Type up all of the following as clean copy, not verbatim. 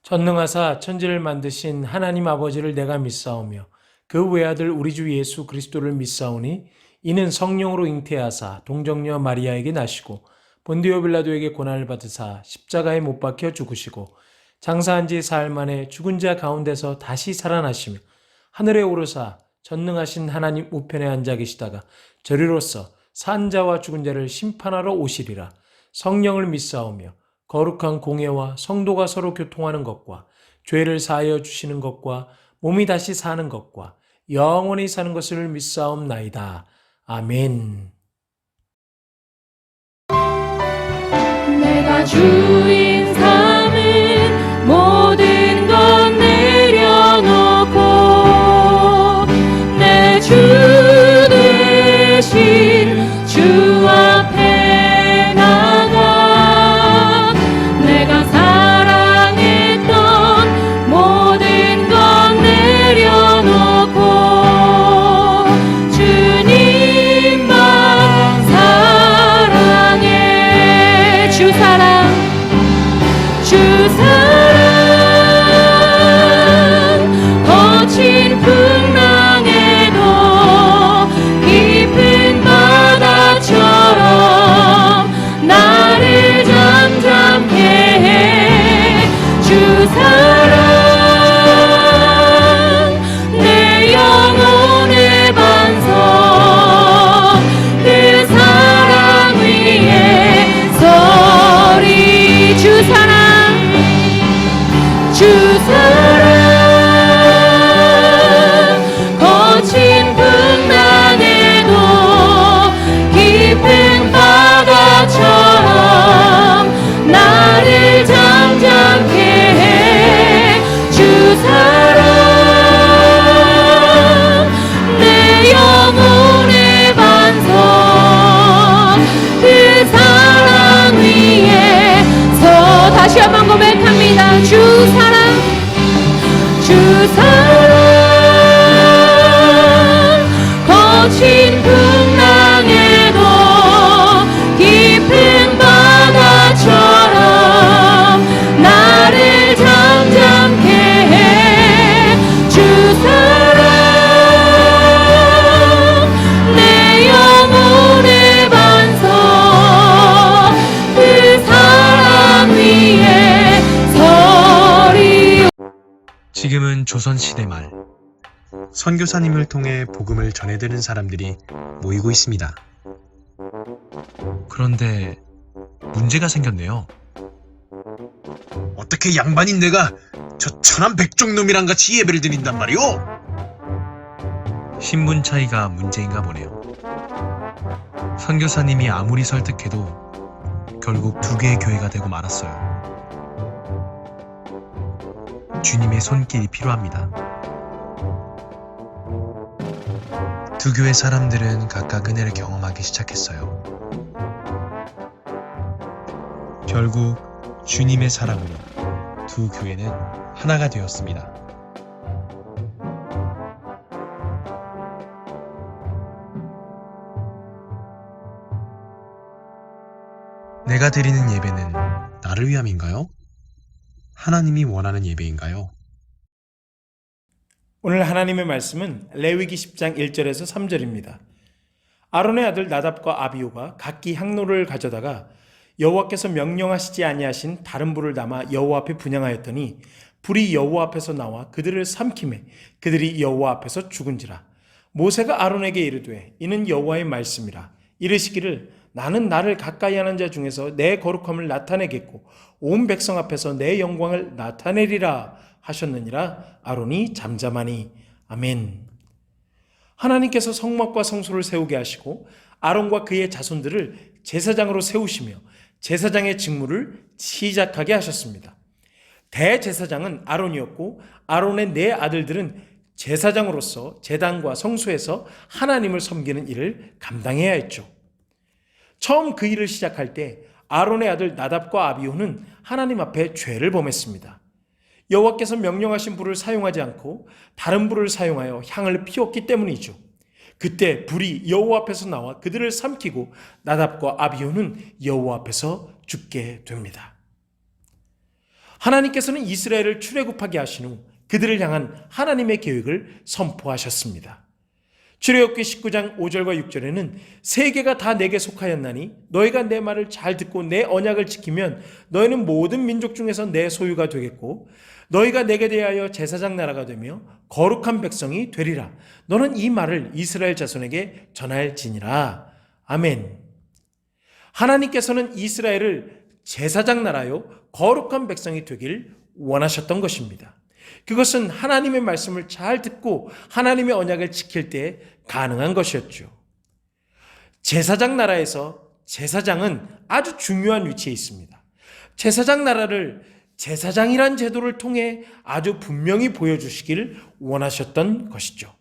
전능하사 천지를 만드신 하나님 아버지를 내가 믿사오며 그 외아들 우리 주 예수 그리스도를 믿사오니 이는 성령으로 잉태하사 동정녀 마리아에게 나시고 본디오 빌라도에게 고난을 받으사 십자가에 못 박혀 죽으시고 장사한 지 사흘 만에 죽은 자 가운데서 다시 살아나시며 하늘에 오르사 전능하신 하나님 우편에 앉아 계시다가 저리로서 산 자와 죽은 자를 심판하러 오시리라. 성령을 믿사오며 거룩한 공예와 성도가 서로 교통하는 것과 죄를 사하여 주시는 것과 몸이 다시 사는 것과 영원히 사는 것을 믿사옵나이다. 아멘. 내가 주인 삼은 모든 것 내려놓고 내 주 대신 주 앞에 나가 내가 사랑했던 모든 것 내려놓고 주님만 사랑해. 주 사랑 거친 풍랑에도 깊은 바다처럼 나를 잠잠케 해. 주 사랑 내 영혼의 반석 그 사랑 위에 서리. 주 사랑 거친 풍랑에도 깊은 바다처럼 나를 잠잠케 해. 주 사랑 내 영혼의 반석 그 사랑 위에 서. 다시 한번 고백합니다. 주 사랑 거친 풍랑에도 깊은 바다처럼 나를 잠잠케 해. 주 사랑 내 영혼의 반석 그 사랑 위에 서리. 지금은 조선시대 말 선교사님을 통해 복음을 전해드는 사람들이 모이고 있습니다. 그런데 문제가 생겼네요. 어떻게 양반인 내가 저 천한 백종놈이랑 같이 예배를 드린단 말이오? 신분 차이가 문제인가 보네요. 선교사님이 아무리 설득해도 결국 두 개의 교회가 되고 말았어요. 주님의 손길이 필요합니다. 두 교회 사람들은 각각 은혜를 경험하기 시작했어요. 결국 주님의 사랑으로 두 교회는 하나가 되었습니다. 내가 드리는 예배는 나를 위함인가요? 하나님이 원하는 예배인가요? 오늘 하나님의 말씀은 레위기 10장 1절에서 3절입니다. 아론의 아들 나답과 아비후가 각기 향로를 가져다가 여호와께서 명령하시지 아니하신 다른 불을 담아 여호와 앞에 분향하였더니 불이 여호와 앞에서 나와 그들을 삼키매 그들이 여호와 앞에서 죽은지라. 모세가 아론에게 이르되 이는 여호와의 말씀이라. 이르시기를 나는 나를 가까이 하는 자 중에서 내 거룩함을 나타내겠고 온 백성 앞에서 내 영광을 나타내리라 하셨느니라. 아론이 잠잠하니. 아멘. 하나님께서 성막과 성소를 세우게 하시고 아론과 그의 자손들을 제사장으로 세우시며 제사장의 직무를 시작하게 하셨습니다. 대제사장은 아론이었고 아론의 네 아들들은 제사장으로서 제단과 성소에서 하나님을 섬기는 일을 감당해야 했죠. 처음 그 일을 시작할 때 아론의 아들 나답과 아비후는 하나님 앞에 죄를 범했습니다. 여호와께서 명령하신 불을 사용하지 않고 다른 불을 사용하여 향을 피웠기 때문이죠. 그때 불이 여호와 앞에서 나와 그들을 삼키고 나답과 아비후는 여호와 앞에서 죽게 됩니다. 하나님께서는 이스라엘을 출애굽하게 하신 후 그들을 향한 하나님의 계획을 선포하셨습니다. 출애굽기 19장 5절과 6절에는 세계가 다 내게 속하였나니 너희가 내 말을 잘 듣고 내 언약을 지키면 너희는 모든 민족 중에서 내 소유가 되겠고 너희가 내게 대하여 제사장 나라가 되며 거룩한 백성이 되리라. 너는 이 말을 이스라엘 자손에게 전할지니라. 아멘. 하나님께서는 이스라엘을 제사장 나라요 거룩한 백성이 되길 원하셨던 것입니다. 그것은 하나님의 말씀을 잘 듣고 하나님의 언약을 지킬 때 가능한 것이었죠. 제사장 나라에서 제사장은 아주 중요한 위치에 있습니다. 제사장 나라를 제사장이란 제도를 통해 아주 분명히 보여주시길 원하셨던 것이죠.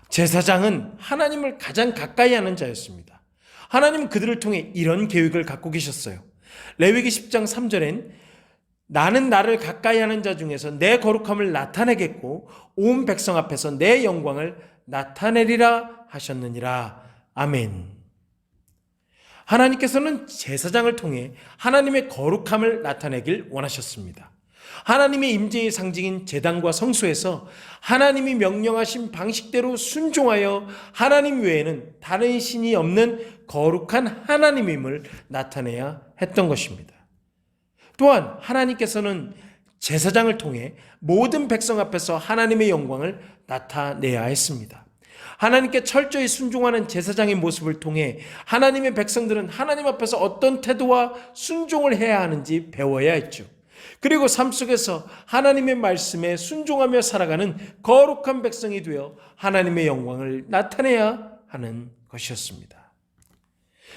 제사장은 하나님을 가장 가까이 하는 자였습니다. 하나님은 그들을 통해 이런 계획을 갖고 계셨어요. 레위기 10장 3절엔 나는 나를 가까이 하는 자 중에서 내 거룩함을 나타내겠고 온 백성 앞에서 내 영광을 나타내리라 하셨느니라. 아멘. 하나님께서는 제사장을 통해 하나님의 거룩함을 나타내길 원하셨습니다. 하나님의 임재의 상징인 제단과 성소에서 하나님이 명령하신 방식대로 순종하여 하나님 외에는 다른 신이 없는 거룩한 하나님임을 나타내야 했던 것입니다. 또한 하나님께서는 제사장을 통해 모든 백성 앞에서 하나님의 영광을 나타내야 했습니다. 하나님께 철저히 순종하는 제사장의 모습을 통해 하나님의 백성들은 하나님 앞에서 어떤 태도와 순종을 해야 하는지 배워야 했죠. 그리고 삶 속에서 하나님의 말씀에 순종하며 살아가는 거룩한 백성이 되어 하나님의 영광을 나타내야 하는 것이었습니다.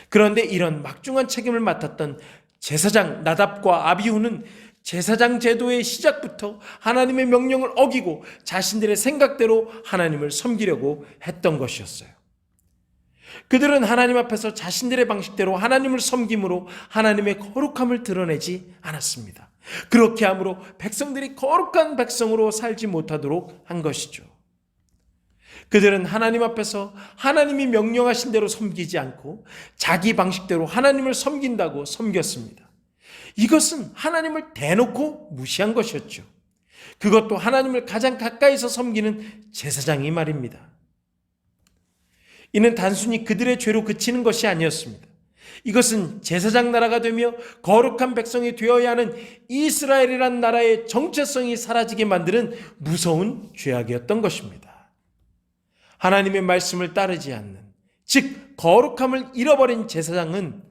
그런데 이런 막중한 책임을 맡았던 제사장 나답과 아비후는 제사장 제도의 시작부터 하나님의 명령을 어기고 자신들의 생각대로 하나님을 섬기려고 했던 것이었어요. 그들은 하나님 앞에서 자신들의 방식대로 하나님을 섬김으로 하나님의 거룩함을 드러내지 않았습니다. 그렇게 함으로 백성들이 거룩한 백성으로 살지 못하도록 한 것이죠. 그들은 하나님 앞에서 하나님이 명령하신 대로 섬기지 않고 자기 방식대로 하나님을 섬긴다고 섬겼습니다. 이것은 하나님을 대놓고 무시한 것이었죠. 그것도 하나님을 가장 가까이서 섬기는 제사장이 말입니다. 이는 단순히 그들의 죄로 그치는 것이 아니었습니다. 이것은 제사장 나라가 되며 거룩한 백성이 되어야 하는 이스라엘이란 나라의 정체성이 사라지게 만드는 무서운 죄악이었던 것입니다. 하나님의 말씀을 따르지 않는, 즉 거룩함을 잃어버린 제사장은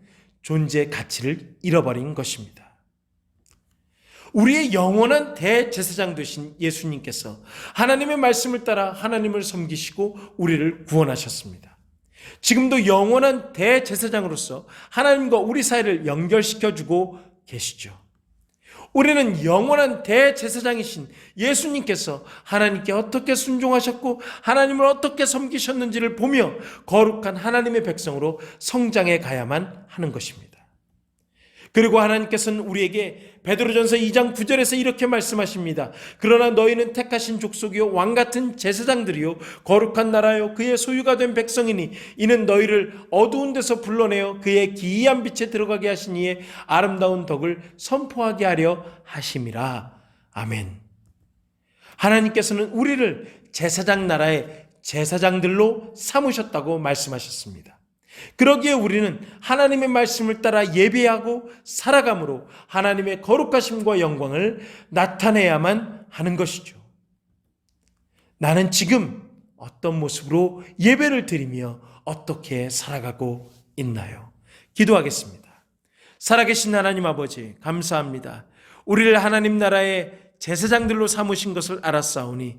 존재의 가치를 잃어버린 것입니다. 우리의 영원한 대제사장 되신 예수님께서 하나님의 말씀을 따라 하나님을 섬기시고 우리를 구원하셨습니다. 지금도 영원한 대제사장으로서 하나님과 우리 사이를 연결시켜주고 계시죠. 우리는 영원한 대제사장이신 예수님께서 하나님께 어떻게 순종하셨고 하나님을 어떻게 섬기셨는지를 보며 거룩한 하나님의 백성으로 성장해 가야만 하는 것입니다. 그리고 하나님께서는 우리에게 베드로전서 2장 9절에서 이렇게 말씀하십니다. 그러나 너희는 택하신 족속이요 왕같은 제사장들이요 거룩한 나라요 그의 소유가 된 백성이니 이는 너희를 어두운 데서 불러내어 그의 기이한 빛에 들어가게 하신 이의 아름다운 덕을 선포하게 하려 하심이라. 아멘. 하나님께서는 우리를 제사장 나라의 제사장들로 삼으셨다고 말씀하셨습니다. 그러기에 우리는 하나님의 말씀을 따라 예배하고 살아감으로 하나님의 거룩하심과 영광을 나타내야만 하는 것이죠. 나는 지금 어떤 모습으로 예배를 드리며 어떻게 살아가고 있나요? 기도하겠습니다. 살아계신 하나님 아버지, 감사합니다. 우리를 하나님 나라의 제사장들로 삼으신 것을 알았사오니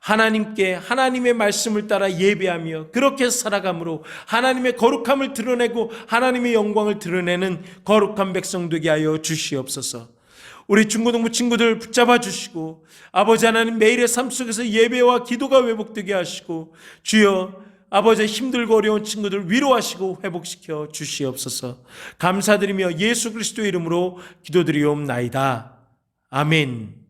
하나님께 하나님의 말씀을 따라 예배하며 그렇게 살아감으로 하나님의 거룩함을 드러내고 하나님의 영광을 드러내는 거룩한 백성 되게 하여 주시옵소서. 우리 중고등부 친구들 붙잡아 주시고 아버지 하나님 매일의 삶 속에서 예배와 기도가 회복되게 하시고 주여 아버지 힘들고 어려운 친구들 위로하시고 회복시켜 주시옵소서. 감사드리며 예수 그리스도의 이름으로 기도드리옵나이다. 아멘.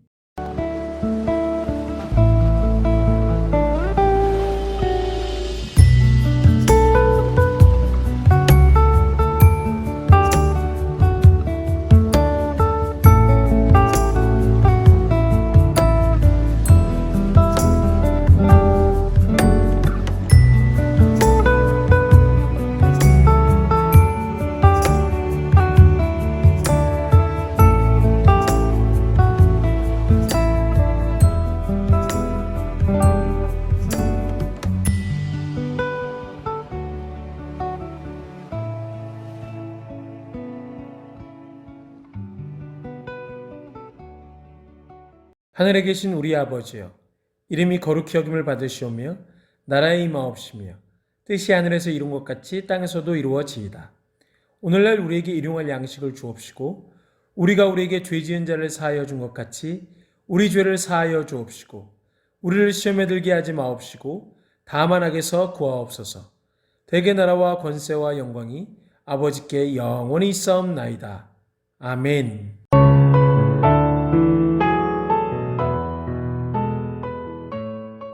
하늘에 계신 우리 아버지여, 이름이 거룩히 여김을 받으시오며 나라의 임하옵시며 뜻이 하늘에서 이룬 것 같이 땅에서도 이루어지이다. 오늘날 우리에게 일용할 양식을 주옵시고 우리가 우리에게 죄 지은 자를 사하여 준 것 같이 우리 죄를 사하여 주옵시고 우리를 시험에 들게 하지 마옵시고 다만 악에서 구하옵소서. 대개 나라와 권세와 영광이 아버지께 영원히 있사옵나이다. 아멘.